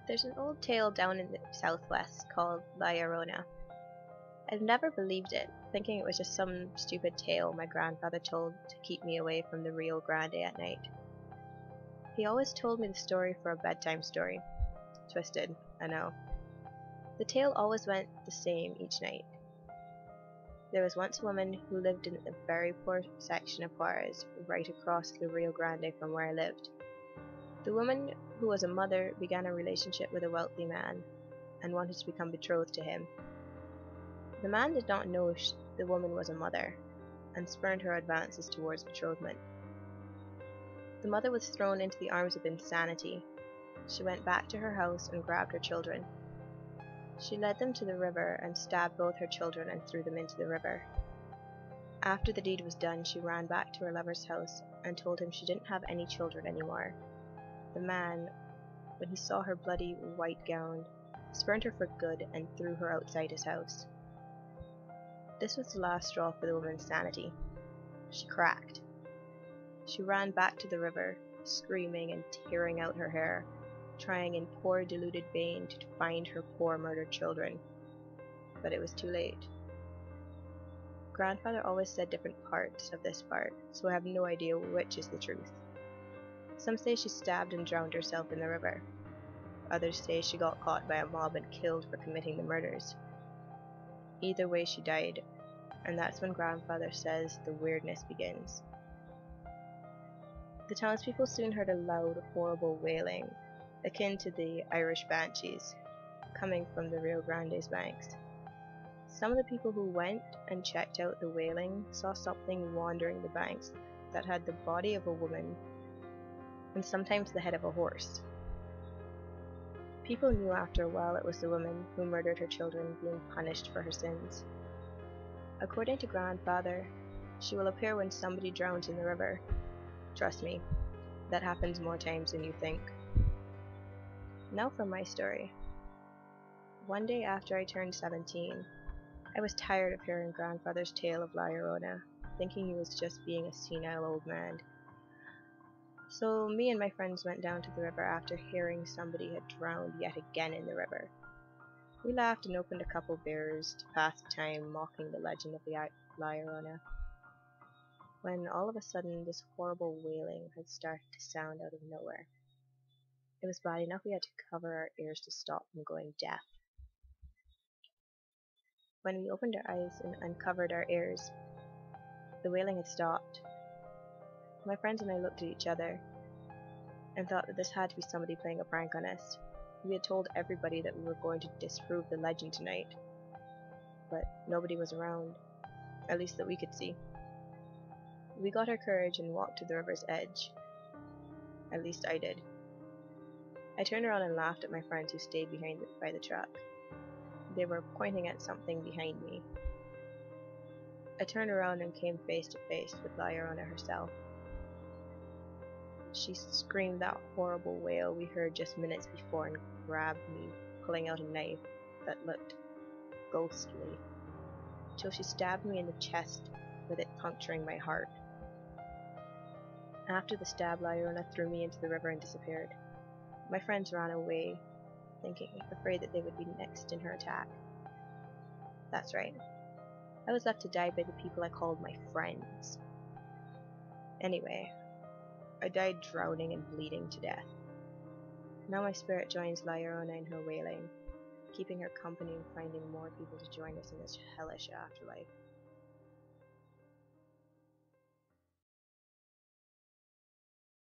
There's an old tale down in the southwest called Llorona. I've never believed it, thinking it was just some stupid tale my grandfather told to keep me away from the Rio Grande at night. He always told me the story for a bedtime story. Twisted, I know. The tale always went the same each night. There was once a woman who lived in a very poor section of Juarez, right across the Rio Grande from where I lived. The woman, who was a mother, began a relationship with a wealthy man and wanted to become betrothed to him. The man did not know the woman was a mother and spurned her advances towards betrothment. The mother was thrown into the arms of insanity. She went back to her house and grabbed her children. She led them to the river and stabbed both her children and threw them into the river. After the deed was done, she ran back to her lover's house and told him she didn't have any children anymore. The man, when he saw her bloody white gown, spurned her for good and threw her outside his house. This was the last straw for the woman's sanity. She cracked. She ran back to the river, screaming and tearing out her hair, trying in poor deluded vain to find her poor murdered children. But it was too late. Grandfather always said different parts of this part, so I have no idea which is the truth. Some say she stabbed and drowned herself in the river. Others say she got caught by a mob and killed for committing the murders. Either way, she died, and that's when Grandfather says the weirdness begins. The townspeople soon heard a loud, horrible wailing, akin to the Irish banshees, coming from the Rio Grande's banks. Some of the people who went and checked out the wailing saw something wandering the banks that had the body of a woman and sometimes the head of a horse. People knew after a while it was the woman who murdered her children being punished for her sins. According to Grandfather, she will appear when somebody drowns in the river. Trust me, that happens more times than you think. Now for my story. One day after I turned 17, I was tired of hearing Grandfather's tale of La Llorona, thinking he was just being a senile old man. So me and my friends went down to the river after hearing somebody had drowned yet again in the river. We laughed and opened a couple beers to pass the time mocking the legend of the La Llorona, when all of a sudden this horrible wailing had started to sound out of nowhere. It was bad enough we had to cover our ears to stop from going deaf. When we opened our eyes and uncovered our ears, the wailing had stopped. My friends and I looked at each other and thought that this had to be somebody playing a prank on us. We had told everybody that we were going to disprove the legend tonight, but nobody was around, at least that we could see. We got our courage and walked to the river's edge. At least I did. I turned around and laughed at my friends who stayed behind by the truck. They were pointing at something behind me. I turned around and came face to face with La Llorona herself. She screamed that horrible wail we heard just minutes before and grabbed me, pulling out a knife that looked ghostly, till she stabbed me in the chest, with it puncturing my heart. After the stab, La Llorona threw me into the river and disappeared. My friends ran away, afraid that they would be next in her attack. That's right. I was left to die by the people I called my friends. Anyway, I died drowning and bleeding to death. Now my spirit joins La Llorona in her wailing, keeping her company and finding more people to join us in this hellish afterlife.